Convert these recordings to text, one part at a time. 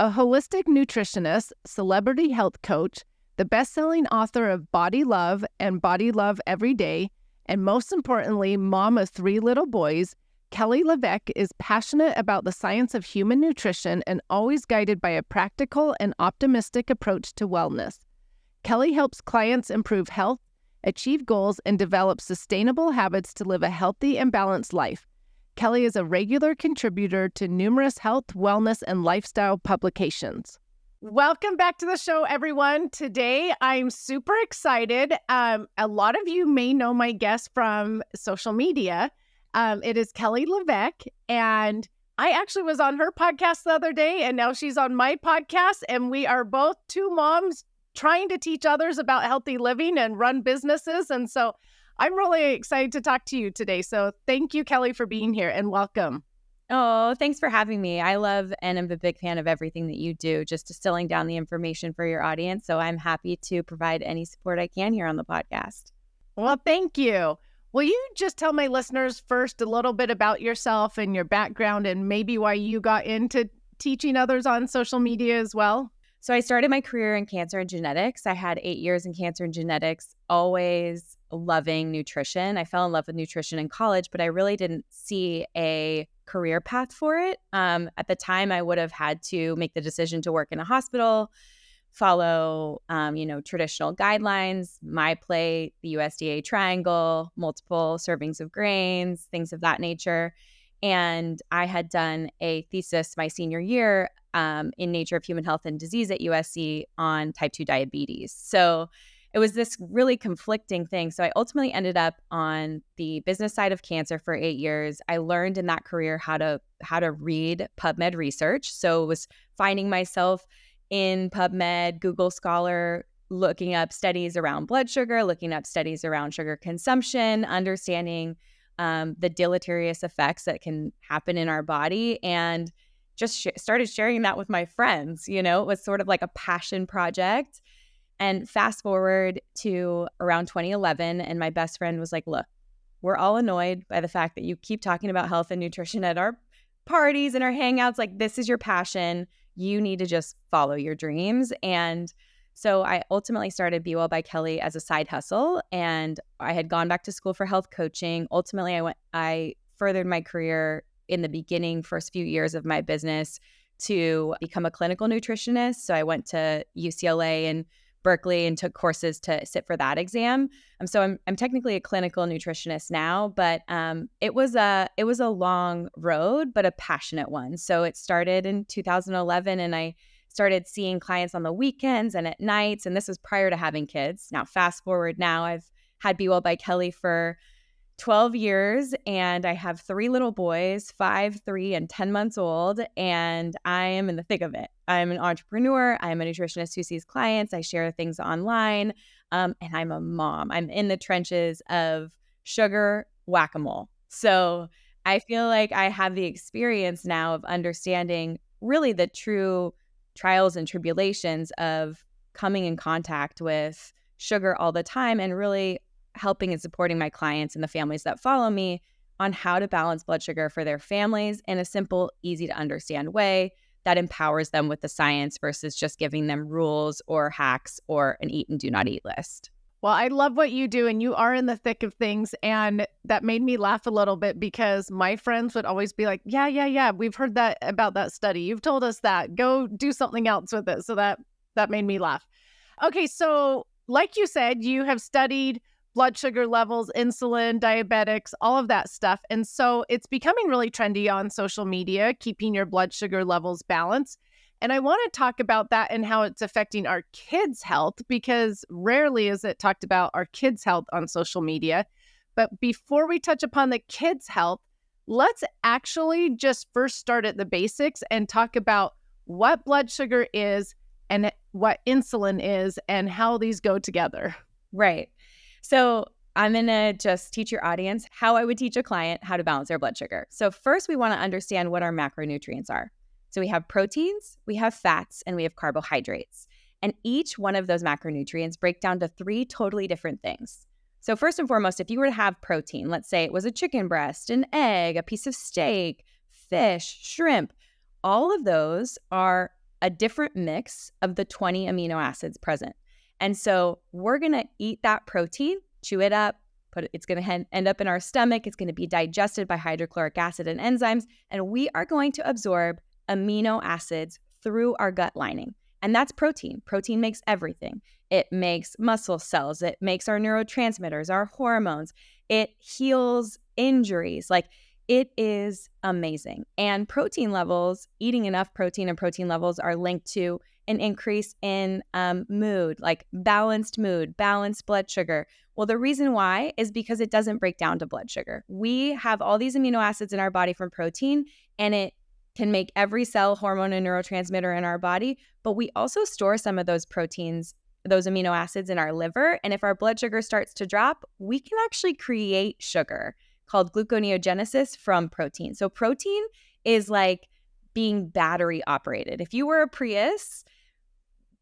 a holistic nutritionist, celebrity health coach, the best-selling author of Body Love and Body Love Every Day, and most importantly, mom of 3 little boys, Kelly Leveque is passionate about the science of human nutrition and always guided by a practical and optimistic approach to wellness. Kelly helps clients improve health, achieve goals, and develop sustainable habits to live a healthy and balanced life. Kelly is a regular contributor to numerous health, wellness, and lifestyle publications. Welcome back to the show, everyone. Today, I'm super excited. A lot of you may know my guest from social media. It is Kelly Leveque, and I actually was on her podcast the other day, and now she's on my podcast, and we are both 2 moms trying to teach others about healthy living and run businesses. And so I'm really excited to talk to you today. So thank you, Kelly, for being here, and welcome. Oh, thanks for having me. I love and I'm a big fan of everything that you do, just distilling down the information for your audience. So I'm happy to provide any support I can here on the podcast. Well, thank you. Will you just tell my listeners first a little bit about yourself and your background and maybe why you got into teaching others on social media as well? So I started my career in cancer and genetics. I had 8 years in cancer and genetics, always loving nutrition. I fell in love with nutrition in college, but I really didn't see a career path for it. At the time, I would have had to make the decision to work in a hospital, follow, traditional guidelines, my plate, the USDA triangle, multiple servings of grains, things of that nature. And I had done a thesis my senior year in Nature of Human Health and Disease at USC on type 2 diabetes. So it was this really conflicting thing. So I ultimately ended up on the business side of cancer for 8 years. I learned in that career how to read PubMed research. So it was finding myself in PubMed, Google Scholar, looking up studies around blood sugar, looking up studies around sugar consumption, understanding the deleterious effects that can happen in our body, and just started sharing that with my friends. It was sort of like a passion project. And fast forward to around 2011, and my best friend was like, look, we're all annoyed by the fact that you keep talking about health and nutrition at our parties and our hangouts. Like, this is your passion. You need to just follow your dreams. And so I ultimately started Be Well by Kelly as a side hustle, and I had gone back to school for health coaching. Ultimately, I furthered my career in the beginning, first few years of my business, to become a clinical nutritionist. So I went to UCLA and Berkeley and took courses to sit for that exam. So I'm technically a clinical nutritionist now, but it was a long road, but a passionate one. So it started in 2011, and I started seeing clients on the weekends and at nights, and this was prior to having kids. Now, fast forward now, I've had Be Well by Kelly for 12 years, and I have 3 little boys, 5, 3, and 10 months old, and I am in the thick of it. I'm an entrepreneur. I'm a nutritionist who sees clients. I share things online, and I'm a mom. I'm in the trenches of sugar whack-a-mole. So I feel like I have the experience now of understanding really the true trials and tribulations of coming in contact with sugar all the time, and really helping and supporting my clients and the families that follow me on how to balance blood sugar for their families in a simple, easy to understand way that empowers them with the science versus just giving them rules or hacks or an eat and do not eat list. Well, I love what you do, and you are in the thick of things. And that made me laugh a little bit because my friends would always be like, yeah, we've heard that about that study. You've told us that. Go do something else with it. So that made me laugh. Okay, so like you said, you have studied blood sugar levels, insulin, diabetics, all of that stuff. And so it's becoming really trendy on social media, keeping your blood sugar levels balanced. And I want to talk about that and how it's affecting our kids' health, because rarely is it talked about our kids' health on social media. But before we touch upon the kids' health, let's actually just first start at the basics and talk about what blood sugar is and what insulin is and how these go together. Right. So I'm going to just teach your audience how I would teach a client how to balance their blood sugar. So first, we want to understand what our macronutrients are. So we have proteins, we have fats, and we have carbohydrates. And each one of those macronutrients break down to 3 totally different things. So first and foremost, if you were to have protein, let's say it was a chicken breast, an egg, a piece of steak, fish, shrimp, all of those are a different mix of the 20 amino acids present. And so we're going to eat that protein, chew it up, it's going to end up in our stomach. It's going to be digested by hydrochloric acid and enzymes, and we are going to absorb amino acids through our gut lining. And that's protein. Protein makes everything. It makes muscle cells. It makes our neurotransmitters, our hormones. It heals injuries. Like, it is amazing. And protein levels, eating enough protein and protein levels are linked to an increase in mood, like balanced mood, balanced blood sugar. Well, the reason why is because it doesn't break down to blood sugar. We have all these amino acids in our body from protein, and it can make every cell, hormone, and neurotransmitter in our body. But we also store some of those proteins, those amino acids, in our liver. And if our blood sugar starts to drop, we can actually create sugar called gluconeogenesis from protein. So protein is like being battery operated. If you were a Prius,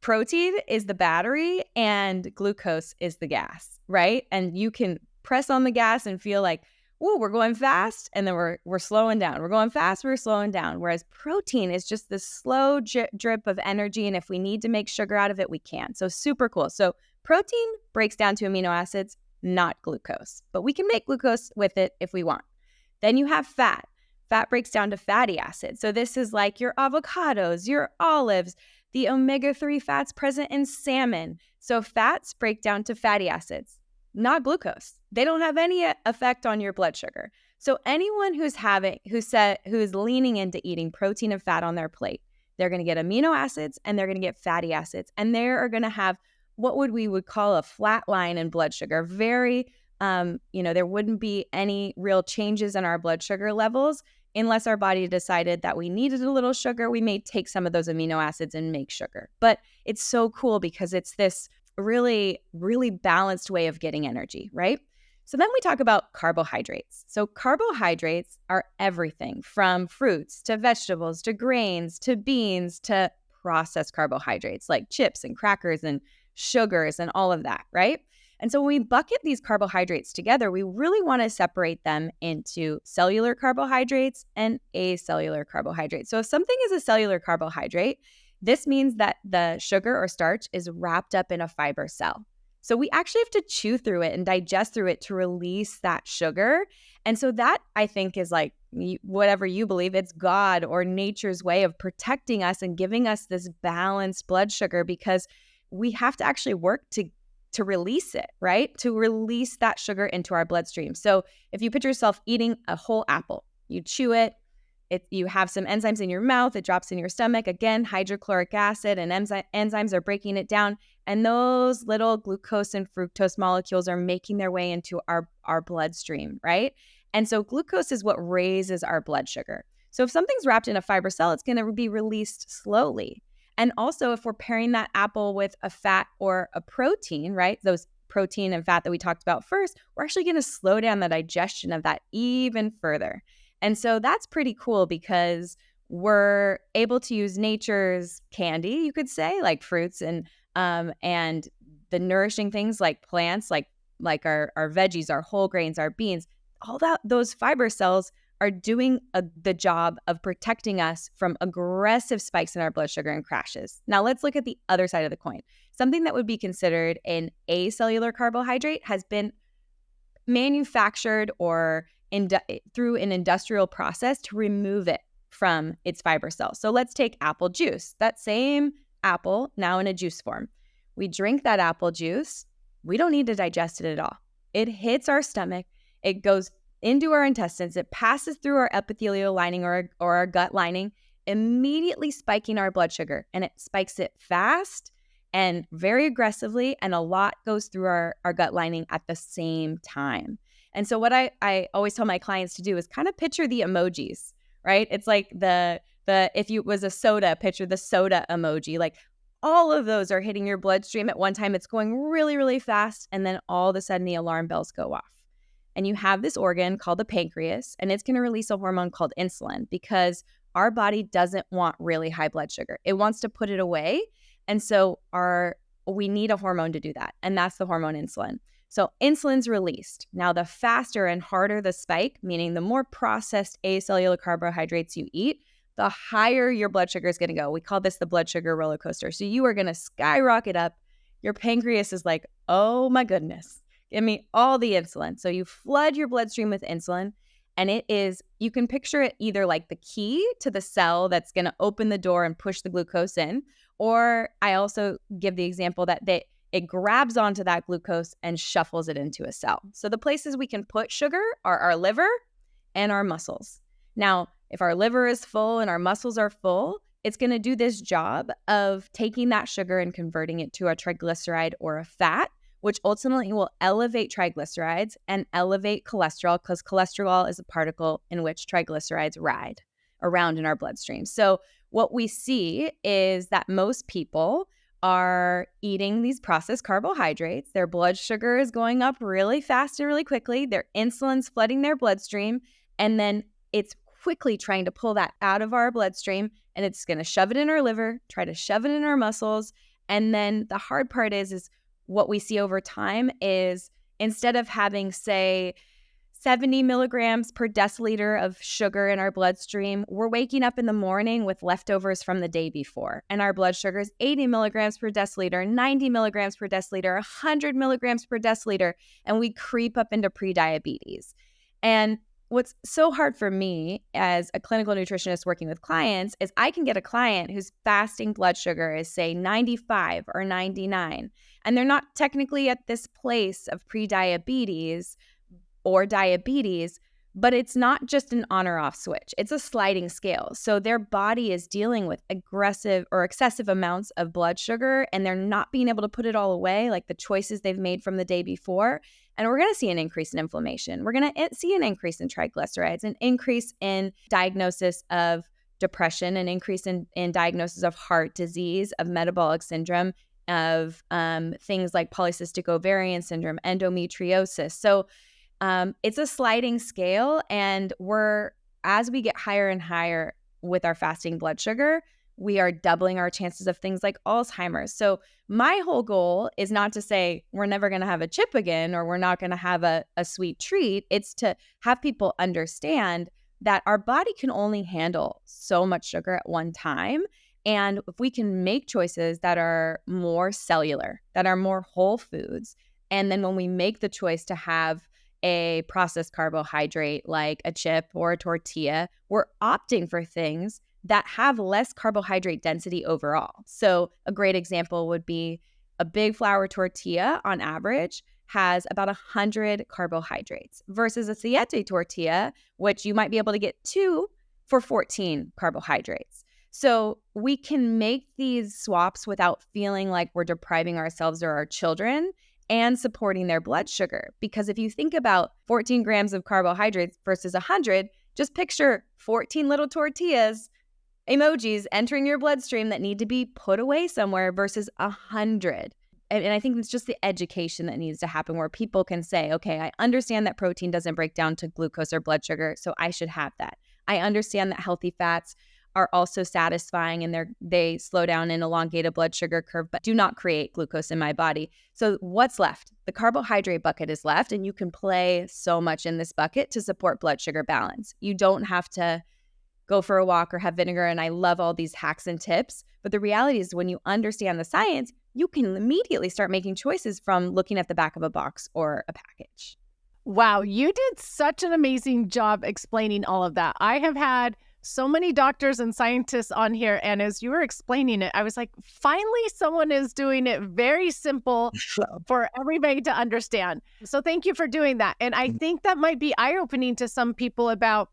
protein is the battery and glucose is the gas, right? And you can press on the gas and feel like, oh, we're going fast, and then we're slowing down. We're going fast, we're slowing down. Whereas protein is just this slow drip of energy, and if we need to make sugar out of it, we can. So super cool. So protein breaks down to amino acids, not glucose, but we can make glucose with it if we want. Then you have fat. Fat breaks down to fatty acids. So this is like your avocados, your olives, the omega-3 fats present in salmon. So fats break down to fatty acids, not glucose. They don't have any effect on your blood sugar. So anyone who's leaning into eating protein and fat on their plate, they're going to get amino acids and they're going to get fatty acids, and they are going to have what we would call a flat line in blood sugar. Very, there wouldn't be any real changes in our blood sugar levels unless our body decided that we needed a little sugar. We may take some of those amino acids and make sugar. But it's so cool because it's this really, really balanced way of getting energy, right? So then we talk about carbohydrates. So carbohydrates are everything from fruits to vegetables to grains to beans to processed carbohydrates like chips and crackers and sugars and all of that, right? And so when we bucket these carbohydrates together, we really want to separate them into cellular carbohydrates and acellular carbohydrates. So if something is a cellular carbohydrate, this means that the sugar or starch is wrapped up in a fiber cell. So we actually have to chew through it and digest through it to release that sugar. And so that, I think, is like, whatever you believe, it's God or nature's way of protecting us and giving us this balanced blood sugar, because we have to actually work to release it, right? To release that sugar into our bloodstream. So if you picture yourself eating a whole apple, you chew it, you have some enzymes in your mouth, it drops in your stomach. Again, hydrochloric acid and enzymes are breaking it down. And those little glucose and fructose molecules are making their way into our bloodstream, right? And so glucose is what raises our blood sugar. So if something's wrapped in a fiber cell, it's going to be released slowly. And also, if we're pairing that apple with a fat or a protein, right, those protein and fat that we talked about first, we're actually going to slow down the digestion of that even further. And so that's pretty cool because we're able to use nature's candy, you could say, like fruits and the nourishing things like plants, like our veggies, our whole grains, our beans, all that, those fiber cells are doing the job of protecting us from aggressive spikes in our blood sugar and crashes. Now let's look at the other side of the coin. Something that would be considered an acellular carbohydrate has been manufactured or through an industrial process to remove it from its fiber cells. So let's take apple juice. That same apple now in a juice form. We drink that apple juice. We don't need to digest it at all. It hits our stomach. It goes into our intestines. It passes through our epithelial lining or our gut lining, immediately spiking our blood sugar. And it spikes it fast and very aggressively, and a lot goes through our gut lining at the same time. And so what I always tell my clients to do is kind of picture the emojis, right? It's like the if it was a soda, picture the soda emoji. Like all of those are hitting your bloodstream at one time. It's going really, really fast. And then all of a sudden the alarm bells go off. And you have this organ called the pancreas, and it's going to release a hormone called insulin because our body doesn't want really high blood sugar. It wants to put it away. And so we need a hormone to do that. And that's the hormone insulin. So insulin's released. Now, the faster and harder the spike, meaning the more processed acellular carbohydrates you eat, the higher your blood sugar is going to go. We call this the blood sugar roller coaster. So you are going to skyrocket up. Your pancreas is like, oh my goodness, give me all the insulin. So you flood your bloodstream with insulin. And it is, you can picture it either like the key to the cell that's going to open the door and push the glucose in. Or I also give the example that it grabs onto that glucose and shuffles it into a cell. So the places we can put sugar are our liver and our muscles. Now, if our liver is full and our muscles are full, it's going to do this job of taking that sugar and converting it to a triglyceride or a fat, which ultimately will elevate triglycerides and elevate cholesterol, because cholesterol is a particle in which triglycerides ride around in our bloodstream. So what we see is that most people are eating these processed carbohydrates. Their blood sugar is going up really fast and really quickly. Their insulin's flooding their bloodstream, and then it's quickly trying to pull that out of our bloodstream, and it's going to shove it in our liver, try to shove it in our muscles. And then the hard part is what we see over time is instead of having, say, 70 milligrams per deciliter of sugar in our bloodstream, we're waking up in the morning with leftovers from the day before. And our blood sugar is 80 milligrams per deciliter, 90 milligrams per deciliter, 100 milligrams per deciliter, and we creep up into prediabetes. And what's so hard for me as a clinical nutritionist working with clients is I can get a client whose fasting blood sugar is, say, 95 or 99, and they're not technically at this place of prediabetes or diabetes, but it's not just an on or off switch. It's a sliding scale. So their body is dealing with aggressive or excessive amounts of blood sugar, and they're not being able to put it all away, like the choices they've made from the day before. And we're going to see an increase in inflammation. We're going to see an increase in triglycerides, an increase in diagnosis of depression, an increase in diagnosis of heart disease, of metabolic syndrome, of things like polycystic ovarian syndrome, endometriosis. So it's a sliding scale, and as we get higher and higher with our fasting blood sugar, we are doubling our chances of things like Alzheimer's. So my whole goal is not to say we're never going to have a chip again, or we're not going to have a sweet treat. It's to have people understand that our body can only handle so much sugar at one time. And if we can make choices that are more cellular, that are more whole foods, and then when we make the choice to have a processed carbohydrate like a chip or a tortilla, we're opting for things that have less carbohydrate density overall. So a great example would be a big flour tortilla on average has about 100 carbohydrates versus a siete tortilla, which you might be able to get 2 for 14 carbohydrates. So we can make these swaps without feeling like we're depriving ourselves or our children and supporting their blood sugar. Because if you think about 14 grams of carbohydrates versus 100, just picture 14 little tortillas, emojis entering your bloodstream that need to be put away somewhere versus 100. And I think it's just the education that needs to happen where people can say, okay, I understand that protein doesn't break down to glucose or blood sugar, so I should have that. I understand that healthy fats are also satisfying and they slow down and elongate a blood sugar curve, but do not create glucose in my body. So what's left? The carbohydrate bucket is left, and you can play so much in this bucket to support blood sugar balance. You don't have to go for a walk or have vinegar, and I love all these hacks and tips. But the reality is when you understand the science, you can immediately start making choices from looking at the back of a box or a package. Wow, you did such an amazing job explaining all of that. I have had so many doctors and scientists on here, and as you were explaining it, I was like, finally someone is doing it very simple for everybody to understand. So thank you for doing that. And I think that might be eye-opening to some people about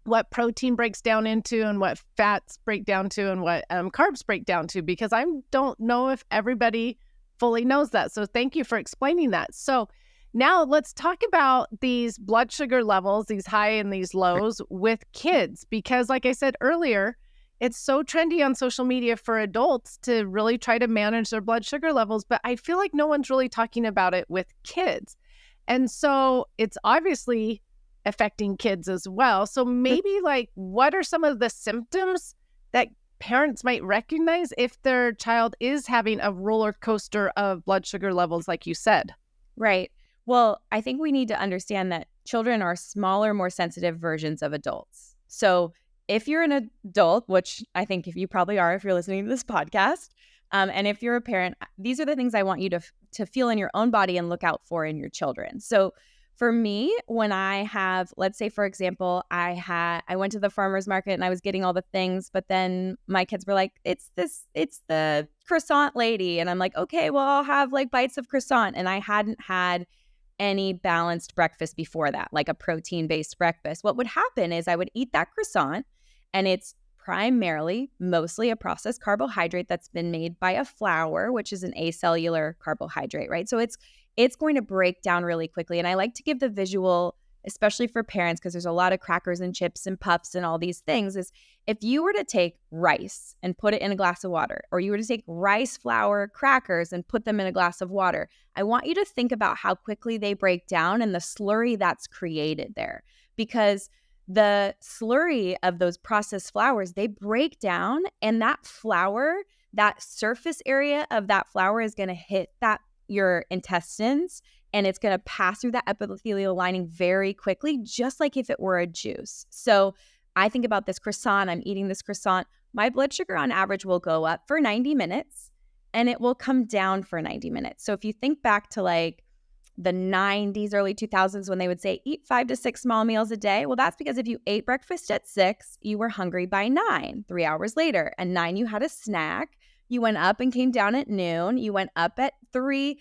what protein breaks down into and what fats break down to and what carbs break down to, because I don't know if everybody fully knows that. So thank you for explaining that. So now let's talk about these blood sugar levels, these high and these lows with kids, because like I said earlier, it's so trendy on social media for adults to really try to manage their blood sugar levels, but I feel like no one's really talking about it with kids. And so it's obviously affecting kids as well. So maybe like, what are some of the symptoms that parents might recognize if their child is having a roller coaster of blood sugar levels, like you said? Right. Well, I think we need to understand that children are smaller, more sensitive versions of adults. So if you're an adult, which I think if you probably are if you're listening to this podcast, and if you're a parent, these are the things I want you to feel in your own body and look out for in your children. So for me, when I have, let's say, for example, I went to the farmer's market and I was getting all the things, but then my kids were like, it's the croissant lady. And I'm like, okay, well, I'll have like bites of croissant. And I hadn't had any balanced breakfast before that, like a protein-based breakfast. What would happen is I would eat that croissant, and it's mostly a processed carbohydrate that's been made by a flour, which is an acellular carbohydrate, right? So it's going to break down really quickly. And I like to give the visual, especially for parents, because there's a lot of crackers and chips and puffs and all these things, is if you were to take rice and put it in a glass of water, or you were to take rice flour crackers and put them in a glass of water, I want you to think about how quickly they break down and the slurry that's created there. Because the slurry of those processed flours, they break down, and that flour, that surface area of that flour is going to hit your intestines, and it's going to pass through that epithelial lining very quickly, just like if it were a juice. So I think about this croissant. I'm eating this croissant. My blood sugar on average will go up for 90 minutes, and it will come down for 90 minutes. So if you think back to like the 90s, early 2000s, when they would say eat 5 to 6 small meals a day, well, that's because if you ate breakfast at 6, you were hungry by 9, 3 hours later. At 9, you had a snack. You went up and came down at noon. You went up at 3,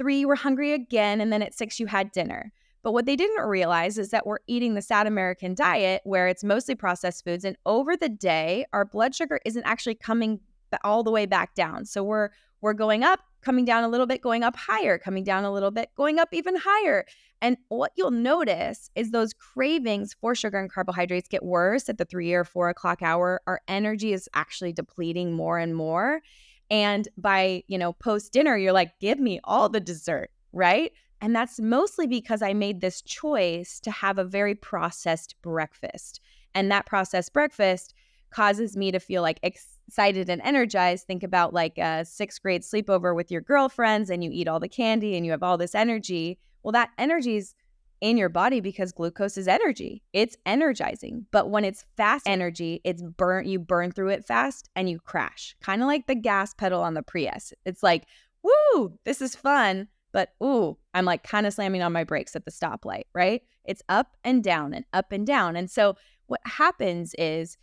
you were hungry again, and then at 6, you had dinner. But what they didn't realize is that we're eating the sad American diet where it's mostly processed foods, and over the day, our blood sugar isn't actually coming all the way back down. So we're going up, coming down a little bit, going up higher, coming down a little bit, going up even higher. And what you'll notice is those cravings for sugar and carbohydrates get worse at the 3 or 4 o'clock hour. Our energy is actually depleting more and more. And by, post dinner, you're like, give me all the dessert, right? And that's mostly because I made this choice to have a very processed breakfast. And that processed breakfast causes me to feel like excited and energized. Think about like a 6th grade sleepover with your girlfriends, and you eat all the candy and you have all this energy. Well, that energy is in your body because glucose is energy. It's energizing. But when it's fast energy, you burn through it fast and you crash. Kind of like the gas pedal on the Prius. It's like, woo, this is fun. But ooh, I'm like kind of slamming on my brakes at the stoplight, right? It's up and down and up and down. And so what happens is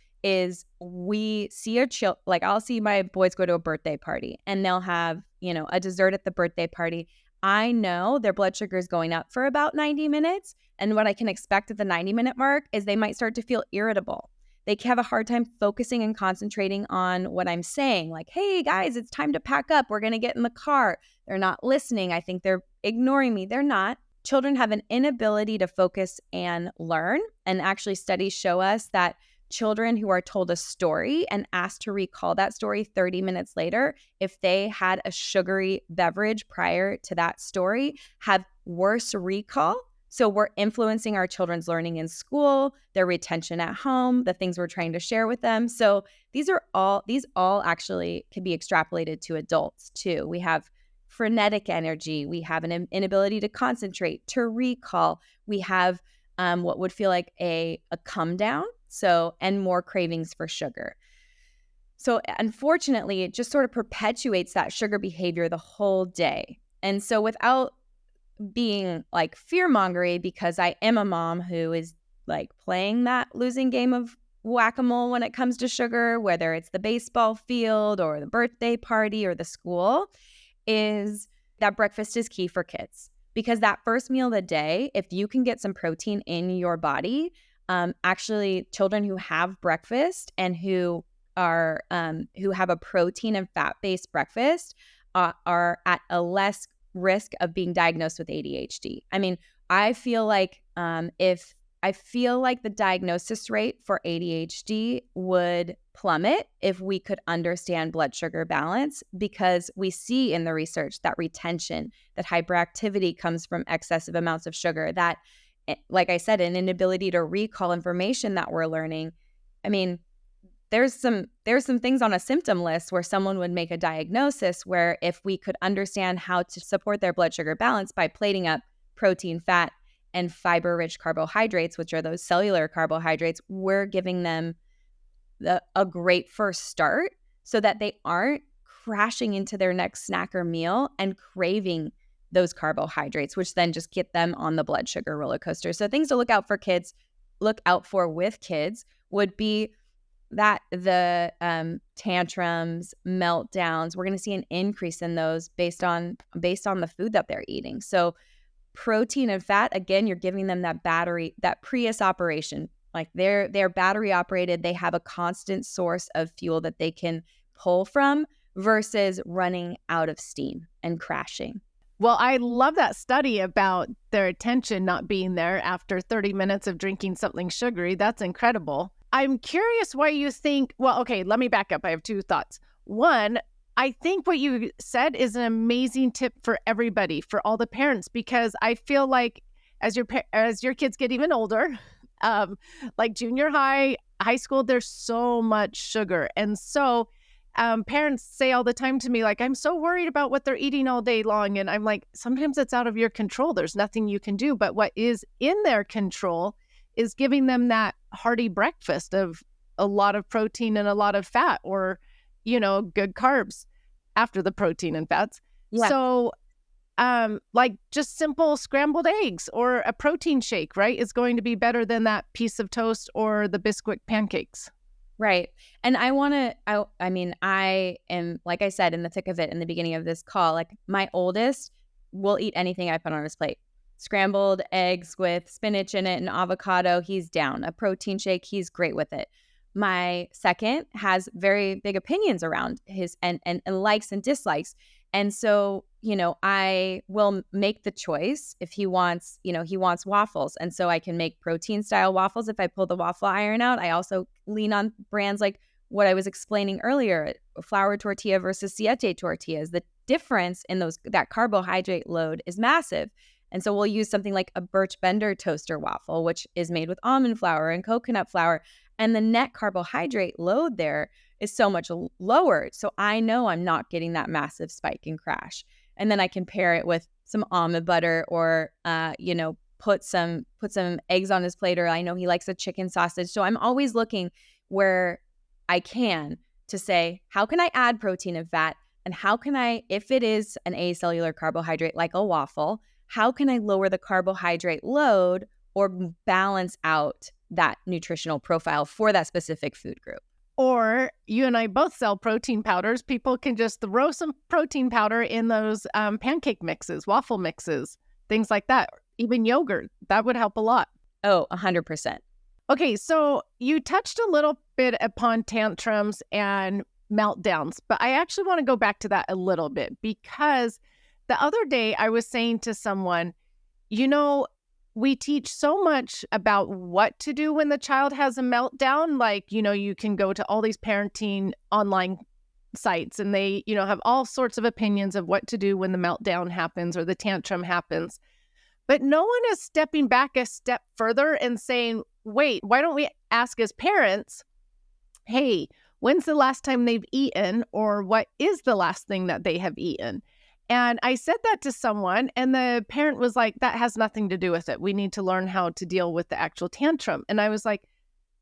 we see like I'll see my boys go to a birthday party, and they'll have, a dessert at the birthday party. I know their blood sugar is going up for about 90 minutes. And what I can expect at the 90-minute mark is they might start to feel irritable. They have a hard time focusing and concentrating on what I'm saying. Like, hey, guys, it's time to pack up. We're going to get in the car. They're not listening. I think they're ignoring me. They're not. Children have an inability to focus and learn. And actually, studies show us that children who are told a story and asked to recall that story 30 minutes later, if they had a sugary beverage prior to that story, have worse recall. So we're influencing our children's learning in school, their retention at home, the things we're trying to share with them. So these all actually can be extrapolated to adults too. We have frenetic energy. We have an inability to concentrate, to recall. We have what would feel like a come down. And more cravings for sugar. So unfortunately, it just sort of perpetuates that sugar behavior the whole day. And so without being like fear-mongery, because I am a mom who is like playing that losing game of whack-a-mole when it comes to sugar, whether it's the baseball field or the birthday party or the school, is that breakfast is key for kids. Because that first meal of the day, if you can get some protein in your body, actually children who have breakfast and who have a protein and fat-based breakfast are at a less risk of being diagnosed with ADHD. I mean, I feel like the diagnosis rate for ADHD would plummet if we could understand blood sugar balance, because we see in the research that retention, that hyperactivity comes from excessive amounts of sugar, that, like I said, an inability to recall information that we're learning. I mean, there's some things on a symptom list where someone would make a diagnosis where if we could understand how to support their blood sugar balance by plating up protein, fat, and fiber-rich carbohydrates, which are those cellular carbohydrates, we're giving them a great first start so that they aren't crashing into their next snack or meal and craving those carbohydrates, which then just get them on the blood sugar roller coaster. So things to look out for with kids would be that the tantrums, meltdowns, we're going to see an increase in those based on the food that they're eating. So protein and fat, again, you're giving them that Prius operation. Like they're battery operated. They have a constant source of fuel that they can pull from versus running out of steam and crashing. Well, I love that study about their attention not being there after 30 minutes of drinking something sugary. That's incredible. I'm curious why you think, well, okay, let me back up. I have two thoughts. One, I think what you said is an amazing tip for everybody, for all the parents, because I feel like as your kids get even older, like junior high, high school, there's so much sugar. And so parents say all the time to me, like, I'm so worried about what they're eating all day long. And I'm like, sometimes it's out of your control. There's nothing you can do. But what is in their control is giving them that hearty breakfast of a lot of protein and a lot of fat, or, good carbs after the protein and fats. Yeah. So like just simple scrambled eggs or a protein shake, right, is going to be better than that piece of toast or the Bisquick pancakes. Right. And I am, like I said, in the thick of it in the beginning of this call, like my oldest will eat anything I put on his plate. Scrambled eggs with spinach in it and avocado, he's down. A protein shake, he's great with it. My second has very big opinions around his and likes and dislikes. And so, I will make the choice if he wants waffles. And so I can make protein style waffles. If I pull the waffle iron out, I also lean on brands like what I was explaining earlier, flour tortilla versus siete tortillas. The difference in that carbohydrate load is massive. And so we'll use something like a Birch Bender toaster waffle, which is made with almond flour and coconut flour. And the net carbohydrate load there is so much lower. So I know I'm not getting that massive spike and crash. And then I can pair it with some almond butter or, put some eggs on his plate, or I know he likes a chicken sausage. So I'm always looking where I can to say, how can I add protein and fat? And how can I, if it is an acellular carbohydrate like a waffle, how can I lower the carbohydrate load or balance out that nutritional profile for that specific food group? Or you and I both sell protein powders. People can just throw some protein powder in those pancake mixes, waffle mixes, things like that. Even yogurt, that would help a lot. Oh, 100%. Okay, so you touched a little bit upon tantrums and meltdowns, but I actually want to go back to that a little bit, because the other day I was saying to someone, we teach so much about what to do when the child has a meltdown. Like, you can go to all these parenting online sites and they, have all sorts of opinions of what to do when the meltdown happens or the tantrum happens. But no one is stepping back a step further and saying, wait, why don't we ask as parents, hey, when's the last time they've eaten, or what is the last thing that they have eaten? And I said that to someone, and the parent was like, that has nothing to do with it. We need to learn how to deal with the actual tantrum. And I was like,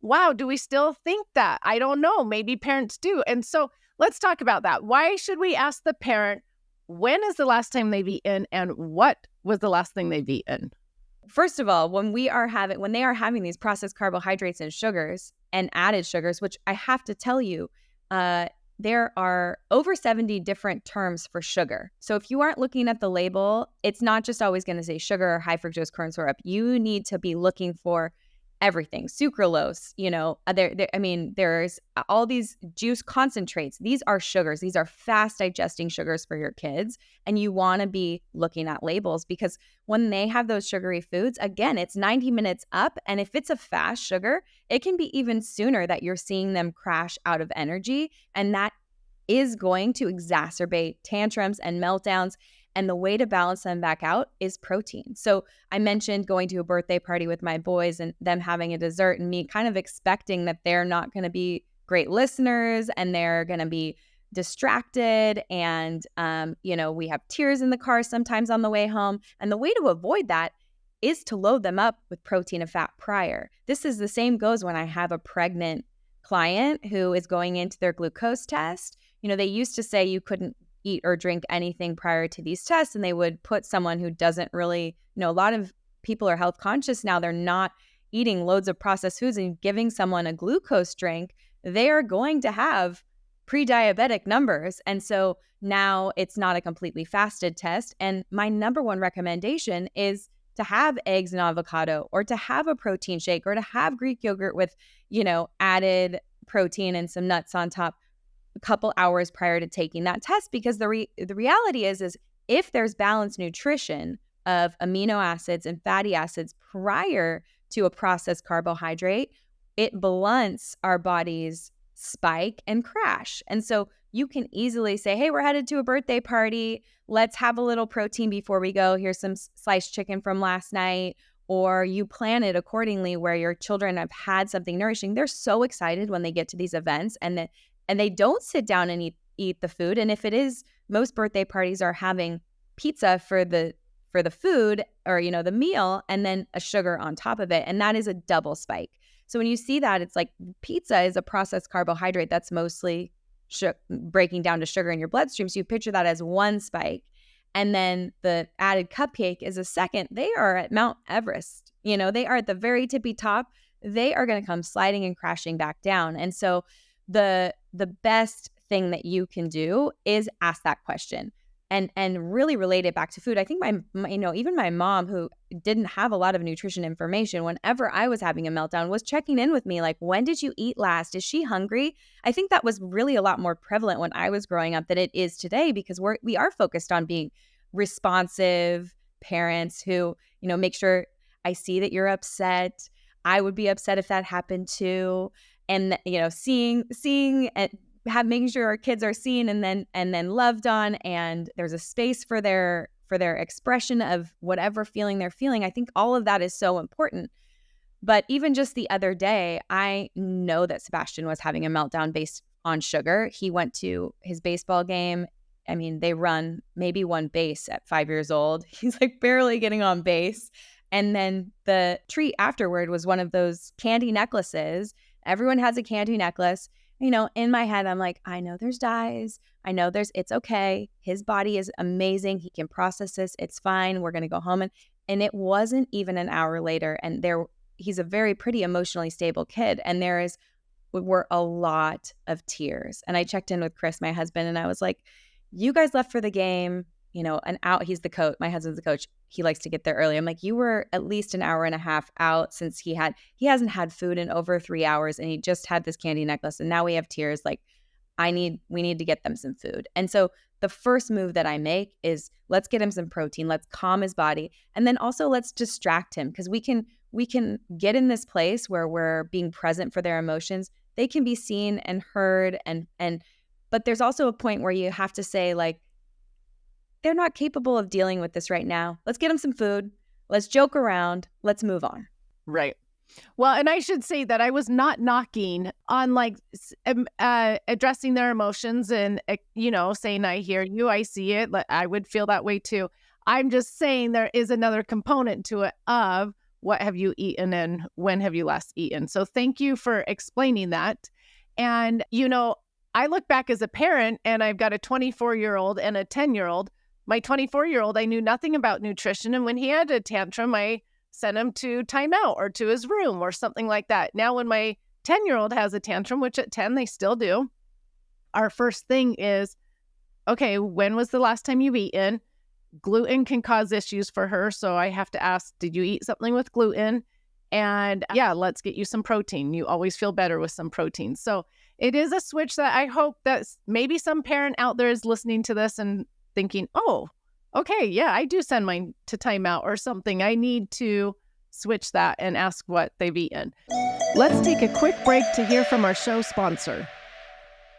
wow, do we still think that? I don't know. Maybe parents do. And so let's talk about that. Why should we ask the parent, when is the last time they've eaten, and what was the last thing they've eaten? First of all, when they are having these processed carbohydrates and sugars and added sugars, which I have to tell you, there are over 70 different terms for sugar. So if you aren't looking at the label, it's not just always going to say sugar or high fructose corn syrup. You need to be looking for everything. Sucralose, there's all these juice concentrates. These are sugars. These are fast digesting sugars for your kids. And you want to be looking at labels, because when they have those sugary foods, again, it's 90 minutes up. And if it's a fast sugar, it can be even sooner that you're seeing them crash out of energy. And that is going to exacerbate tantrums and meltdowns. And the way to balance them back out is protein. So I mentioned going to a birthday party with my boys and them having a dessert, and me kind of expecting that they're not going to be great listeners and they're going to be distracted. And, we have tears in the car sometimes on the way home. And the way to avoid that is to load them up with protein and fat prior. This is the same goes when I have a pregnant client who is going into their glucose test, they used to say you couldn't eat or drink anything prior to these tests, and they would put someone who doesn't really, a lot of people are health conscious now. They're not eating loads of processed foods, and giving someone a glucose drink, they are going to have pre-diabetic numbers. And so now it's not a completely fasted test. And my number one recommendation is to have eggs and avocado, or to have a protein shake, or to have Greek yogurt with, added protein and some nuts on top a couple hours prior to taking that test. Because the reality is if there's balanced nutrition of amino acids and fatty acids prior to a processed carbohydrate, it blunts our body's spike and crash. And so you can easily say, hey, we're headed to a birthday party. Let's have a little protein before we go. Here's some sliced chicken from last night. Or you plan it accordingly where your children have had something nourishing. They're so excited when they get to these events, and they don't sit down and eat the food. And if it is, most birthday parties are having pizza for the food, or the meal, and then a sugar on top of it, and that is a double spike. So when you see that, it's like pizza is a processed carbohydrate that's mostly breaking down to sugar in your bloodstream. So you picture that as one spike. And then the added cupcake is a second. They are at Mount Everest. They are at the very tippy top. They are going to come sliding and crashing back down. And so the best thing that you can do is ask that question and really relate it back to food. I think even my mom, who didn't have a lot of nutrition information, whenever I was having a meltdown, was checking in with me like, when did you eat last? Is she hungry? I think that was really a lot more prevalent when I was growing up than it is today, because we are focused on being responsive parents who, make sure I see that you're upset. I would be upset if that happened too. And, seeing and making sure our kids are seen and then loved on, and there's a space for their expression of whatever feeling they're feeling. I think all of that is so important. But even just the other day, I know that Sebastian was having a meltdown based on sugar. He went to his baseball game. I mean, they run maybe one base at 5 years old. He's like barely getting on base. And then the treat afterward was one of those candy necklaces. Everyone has a candy necklace. In my head, I'm like, I know there's dyes. I know it's okay. His body is amazing. He can process this. It's fine. We're going to go home. And it wasn't even an hour later. And he's a very pretty emotionally stable kid. And were a lot of tears. And I checked in with Chris, my husband, and I was like, you guys left for the game, an hour. He's the coach. My husband's the coach. He likes to get there early. I'm like, you were at least an hour and a half out, since he hasn't had food in over 3 hours, and he just had this candy necklace, and now we have tears. Like, we need to get them some food. And so the first move that I make is, let's get him some protein. Let's calm his body. And then also let's distract him, because we can get in this place where we're being present for their emotions. They can be seen and heard, but there's also a point where you have to say, like, they're not capable of dealing with this right now. Let's get them some food. Let's joke around. Let's move on. Right. Well, and I should say that I was not knocking on addressing their emotions and, saying, I hear you, I see it. I would feel that way too. I'm just saying there is another component to it of what have you eaten and when have you last eaten. So thank you for explaining that. And, I look back as a parent, and I've got a 24-year-old and a 10-year-old. My 24-year-old, I knew nothing about nutrition. And when he had a tantrum, I sent him to timeout or to his room or something like that. Now, when my 10-year-old has a tantrum, which at 10 they still do, our first thing is, okay, when was the last time you've eaten? Gluten can cause issues for her. So I have to ask, did you eat something with gluten? And let's get you some protein. You always feel better with some protein. So it is a switch that I hope that maybe some parent out there is listening to this and thinking, oh, okay, yeah, I do send mine to timeout or something. I need to switch that and ask what they've eaten. Let's take a quick break to hear from our show sponsor.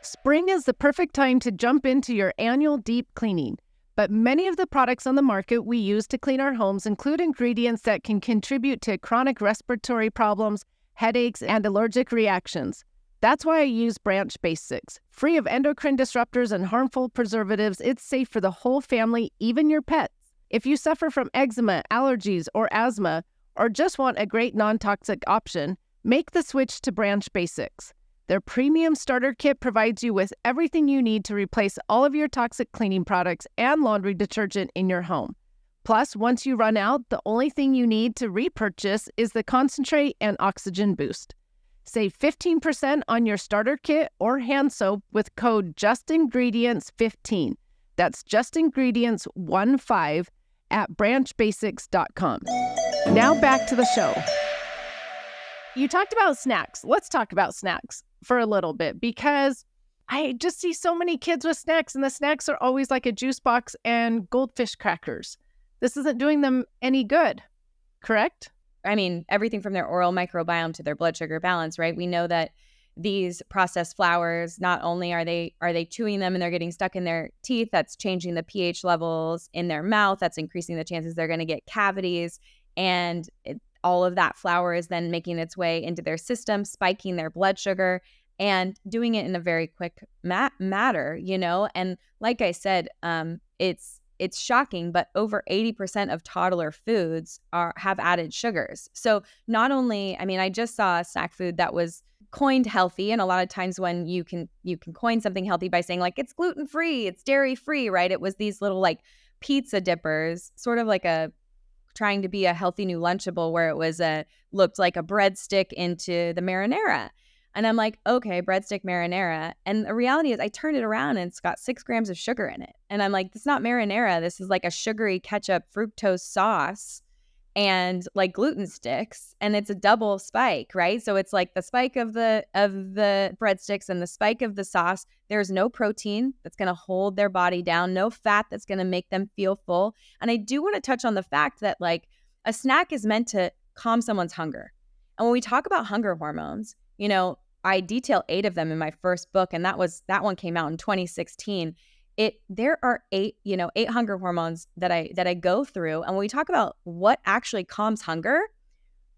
Spring is the perfect time to jump into your annual deep cleaning. But many of the products on the market we use to clean our homes include ingredients that can contribute to chronic respiratory problems, headaches, and allergic reactions. That's why I use Branch Basics. Free of endocrine disruptors and harmful preservatives, it's safe for the whole family, even your pets. If you suffer from eczema, allergies, or asthma, or just want a great non-toxic option, make the switch to Branch Basics. Their premium starter kit provides you with everything you need to replace all of your toxic cleaning products and laundry detergent in your home. Plus, once you run out, the only thing you need to repurchase is the concentrate and oxygen boost. Save 15% on your starter kit or hand soap with code JUSTINGREDIENTS15. That's JUSTINGREDIENTS15 at branchbasics.com. Now back to the show. You talked about snacks. Let's talk about snacks for a little bit, because I just see so many kids with snacks, and the snacks are always like a juice box and goldfish crackers. This isn't doing them any good, correct? I mean, everything from their oral microbiome to their blood sugar balance, right? We know that these processed flours, not only are they chewing them and they're getting stuck in their teeth, that's changing the pH levels in their mouth, that's increasing the chances they're going to get cavities, and all of that flour is then making its way into their system, spiking their blood sugar and doing it in a very quick matter, you know? And like I said, it's shocking, but over 80% of toddler foods have added sugars. So not only, I mean, I just saw a snack food that was coined healthy, and a lot of times when you can coin something healthy by saying like it's gluten-free, it's dairy-free, right? It was these little like pizza dippers, sort of like trying to be a healthy new Lunchable, where it was looked like a breadstick into the marinara. And I'm like, okay, breadstick marinara. And the reality is I turned it around and it's got 6 grams of sugar in it. And I'm like, this is not marinara. This is like a sugary ketchup fructose sauce and like gluten sticks. And it's a double spike, right? So it's like the spike of the breadsticks and the spike of the sauce. There's no protein that's going to hold their body down, no fat that's going to make them feel full. And I do want to touch on the fact that like a snack is meant to calm someone's hunger. And when we talk about hunger hormones, you know, I detail 8 of them in my first book, and that one came out in 2016. There are 8 hunger hormones that I go through. And when we talk about what actually calms hunger,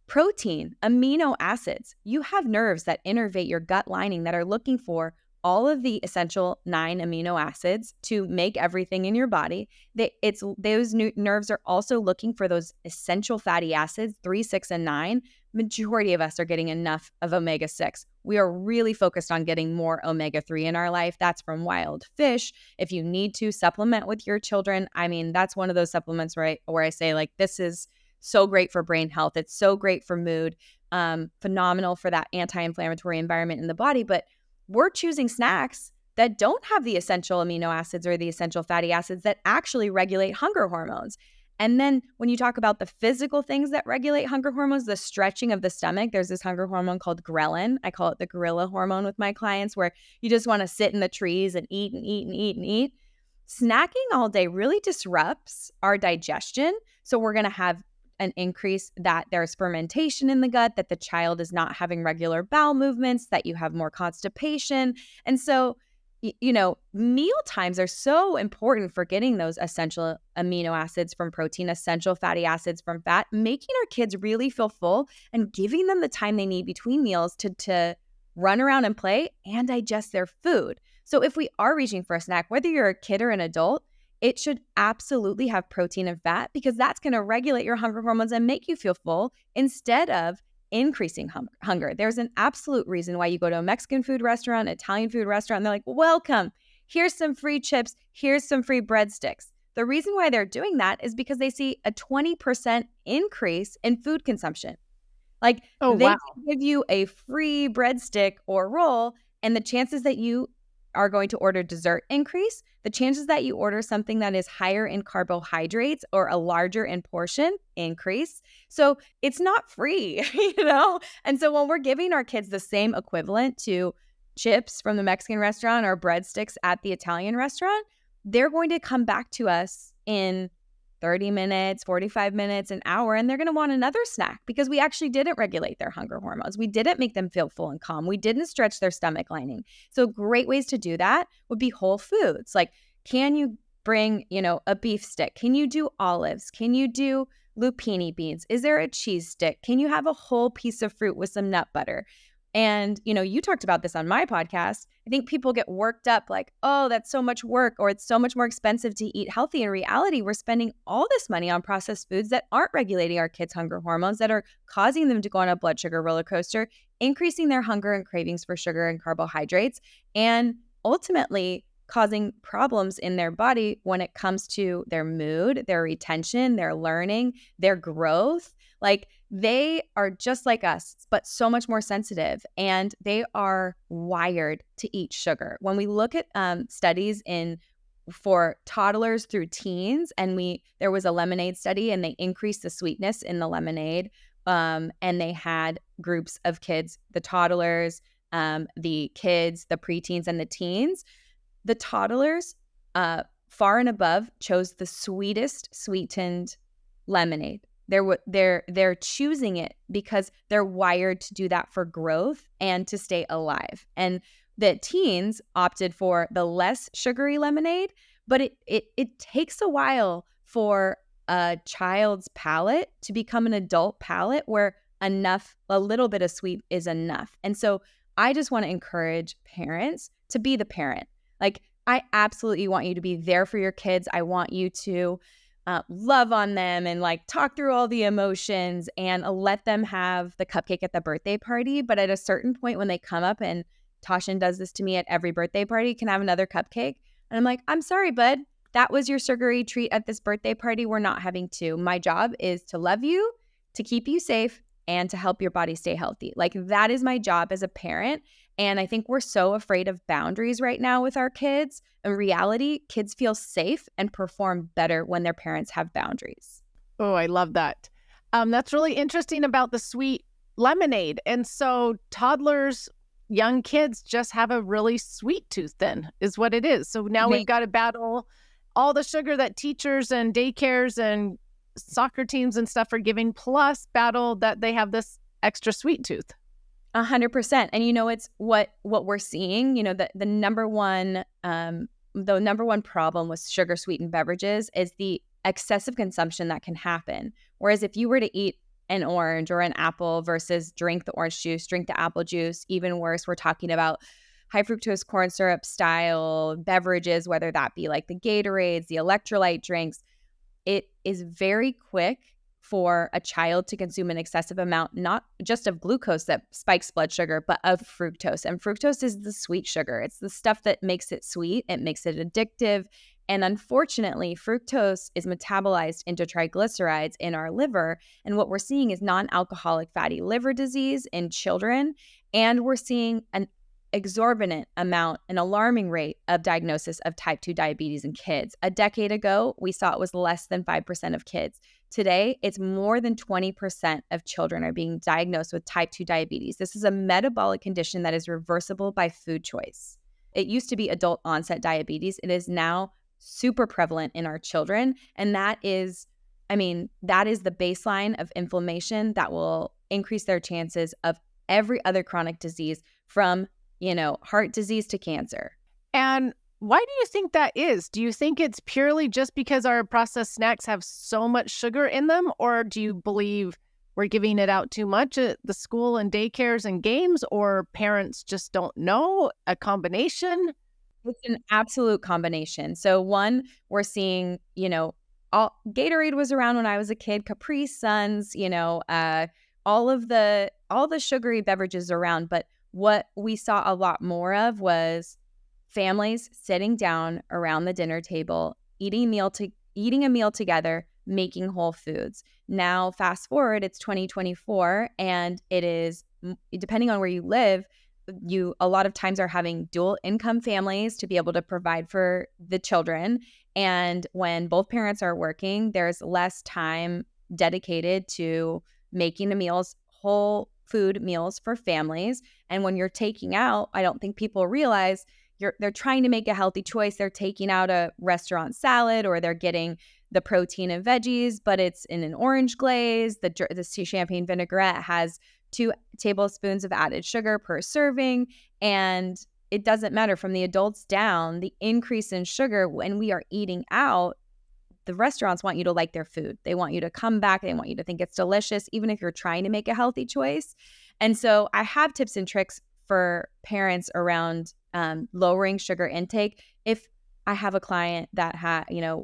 protein, amino acids, you have nerves that innervate your gut lining that are looking for all of the essential 9 amino acids to make everything in your body. Those nerves are also looking for those essential fatty acids, 3, 6, and 9. Majority of us are getting enough of omega-6. We are really focused on getting more omega-3 in our life. That's from wild fish. If you need to supplement with your children, I mean, that's one of those supplements where I say like, this is so great for brain health. It's so great for mood, phenomenal for that anti-inflammatory environment in the body. But we're choosing snacks that don't have the essential amino acids or the essential fatty acids that actually regulate hunger hormones. And then when you talk about the physical things that regulate hunger hormones, the stretching of the stomach, there's this hunger hormone called ghrelin. I call it the gorilla hormone with my clients, where you just want to sit in the trees and eat and eat and eat and eat. Snacking all day really disrupts our digestion. So we're going to have an increase that there's fermentation in the gut, that the child is not having regular bowel movements, that you have more constipation. And so meal times are so important for getting those essential amino acids from protein, essential fatty acids from fat, making our kids really feel full and giving them the time they need between meals to run around and play and digest their food. So if we are reaching for a snack, whether you're a kid or an adult, it should absolutely have protein and fat, because that's going to regulate your hunger hormones and make you feel full instead of increasing hunger. There's an absolute reason why you go to a Mexican food restaurant, Italian food restaurant, and they're like, welcome, here's some free chips, here's some free breadsticks. The reason why they're doing that is because they see a 20% increase in food consumption. Like, can give you a free breadstick or roll, and the chances that you are going to order dessert increase. The chances that you order something that is higher in carbohydrates or a larger in portion increase. So it's not free, And so when we're giving our kids the same equivalent to chips from the Mexican restaurant or breadsticks at the Italian restaurant, they're going to come back to us in 30 minutes, 45 minutes, an hour, and they're going to want another snack because we actually didn't regulate their hunger hormones. We didn't make them feel full and calm. We didn't stretch their stomach lining. So great ways to do that would be whole foods. Like, can you bring, a beef stick? Can you do olives? Can you do lupini beans? Is there a cheese stick? Can you have a whole piece of fruit with some nut butter? And, you talked about this on my podcast. I think people get worked up like, oh, that's so much work, or it's so much more expensive to eat healthy. In reality, we're spending all this money on processed foods that aren't regulating our kids' hunger hormones, that are causing them to go on a blood sugar roller coaster, increasing their hunger and cravings for sugar and carbohydrates, and ultimately causing problems in their body when it comes to their mood, their retention, their learning, their growth. Like, they are just like us, but so much more sensitive, and they are wired to eat sugar. When we look at studies for toddlers through teens, and there was a lemonade study, and they increased the sweetness in the lemonade, and they had groups of kids, the toddlers, the kids, the preteens, and the teens. The toddlers, far and above, chose the sweetest sweetened lemonade. They're choosing it because they're wired to do that for growth and to stay alive. And the teens opted for the less sugary lemonade, but it takes a while for a child's palate to become an adult palate where a little bit of sweet is enough. And so I just want to encourage parents to be the parent. Like, I absolutely want you to be there for your kids. I want you to love on them and like talk through all the emotions and let them have the cupcake at the birthday party. But at a certain point when they come up, and Tashin does this to me at every birthday party, can I have another cupcake? And I'm like, I'm sorry, bud. That was your sugary treat at this birthday party. We're not having two. My job is to love you, to keep you safe, and to help your body stay healthy. Like, that is my job as a parent. And I think we're so afraid of boundaries right now with our kids. In reality, kids feel safe and perform better when their parents have boundaries. Oh, I love that. That's really interesting about the sweet lemonade. And so toddlers, young kids just have a really sweet tooth then, is what it is. So now we've got to battle all the sugar that teachers and daycares and soccer teams and stuff are giving, plus battle that they have this extra sweet tooth. 100%. And it's what we're seeing, the number one problem with sugar sweetened beverages is the excessive consumption that can happen. Whereas if you were to eat an orange or an apple versus drink the orange juice, drink the apple juice, even worse, we're talking about high fructose corn syrup style beverages, whether that be like the Gatorades, the electrolyte drinks. It is very quick for a child to consume an excessive amount, not just of glucose that spikes blood sugar, but of fructose. And fructose is the sweet sugar. It's the stuff that makes it sweet. It makes it addictive. And unfortunately, fructose is metabolized into triglycerides in our liver. And what we're seeing is non-alcoholic fatty liver disease in children. And we're seeing an exorbitant amount, an alarming rate of diagnosis of type 2 diabetes in kids. A decade ago, we saw it was less than 5% of kids. Today, it's more than 20% of children are being diagnosed with type 2 diabetes. This is a metabolic condition that is reversible by food choice. It used to be adult onset diabetes. It is now super prevalent in our children. And that is the baseline of inflammation that will increase their chances of every other chronic disease, from heart disease to cancer. And why do you think that is? Do you think it's purely just because our processed snacks have so much sugar in them? Or do you believe we're giving it out too much at the school and daycares and games? Or parents just don't know? A combination? It's an absolute combination. So one, we're seeing, Gatorade was around when I was a kid, Capri Suns, all the sugary beverages around. But what we saw a lot more of was families sitting down around the dinner table, eating a meal together, making whole foods. Now, fast forward, it's 2024, and it is, depending on where you live, you a lot of times are having dual income families to be able to provide for the children. And when both parents are working, there's less time dedicated to making the meals, whole food meals for families. And when you're taking out, I don't think people realize they're trying to make a healthy choice. They're taking out a restaurant salad, or they're getting the protein and veggies, but it's in an orange glaze. The champagne vinaigrette has 2 tablespoons of added sugar per serving. And it doesn't matter, from the adults down, the increase in sugar when we are eating out. The restaurants want you to like their food. They want you to come back. They want you to think it's delicious, even if you're trying to make a healthy choice. And so I have tips and tricks for parents around lowering sugar intake. If I have a client that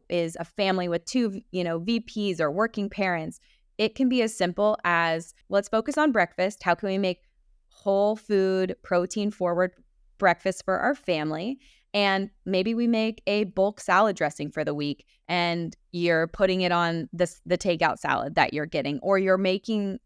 is a family with two, VPs or working parents, it can be as simple as, let's focus on breakfast. How can we make whole food, protein forward breakfast for our family? And maybe we make a bulk salad dressing for the week, and you're putting it on the takeout salad that you're getting, or you're making